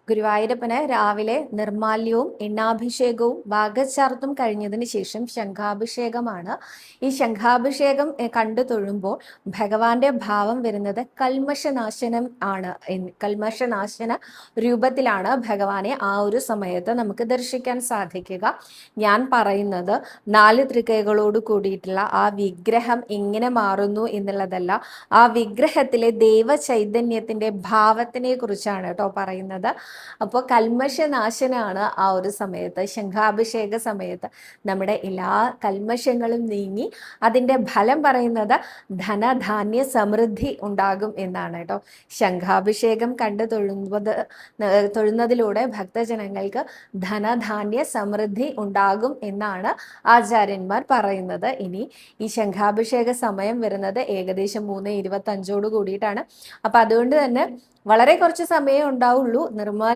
ഗുരുവായൂരപ്പന് രാവിലെ നിർമാല്യവും എണ്ണാഭിഷേകവും ഭാഗച്ചാർത്തും കഴിഞ്ഞതിന് ശേഷം ശംഖാഭിഷേകമാണ്. ഈ ശംഖാഭിഷേകം കണ്ടു തൊഴുമ്പോൾ ഭഗവാന്റെ ഭാവം വരുന്നത് കൽമഷനാശനം ആണ്. കൽമഷനാശന രൂപത്തിലാണ് ഭഗവാനെ ആ ഒരു സമയത്ത് നമുക്ക് ദർശിക്കാൻ സാധിക്കുക. ഞാൻ പറയുന്നത് 4 തൃക്കൈകളോട് കൂടിയിട്ടുള്ള ആ വിഗ്രഹം എങ്ങനെ മാറുന്നു എന്നുള്ളതല്ല, ആ വിഗ്രഹത്തിലെ ദൈവ ചൈതന്യത്തിന്റെ ഭാവത്തിനെ കുറിച്ചാണ് കേട്ടോ പറയുന്നത്. അപ്പോൾ കൽമഷനാശനാണ് ആ ഒരു സമയത്ത്, ശംഖാഭിഷേക സമയത്ത് നമ്മുടെ എല്ലാ കൽമഷങ്ങളും നീങ്ങി അതിൻ്റെ ഫലം പറയുന്നത് ധനധാന്യ സമൃദ്ധി ഉണ്ടാകും എന്നാണ് കേട്ടോ. ശംഖാഭിഷേകം കണ്ട് തൊഴുന്നതിലൂടെ ഭക്തജനങ്ങൾക്ക് ധനധാന്യ സമൃദ്ധി ഉണ്ടാകും എന്നാണ് ആചാര്യന്മാർ പറയുന്നത്. ഇനി ഈ ശംഖാഭിഷേക സമയം വരുന്നത് ഏകദേശം 3:25 കൂടിയിട്ടാണ്. അപ്പം അതുകൊണ്ട് തന്നെ വളരെ കുറച്ച് സമയം ഉണ്ടാവുള്ളൂ.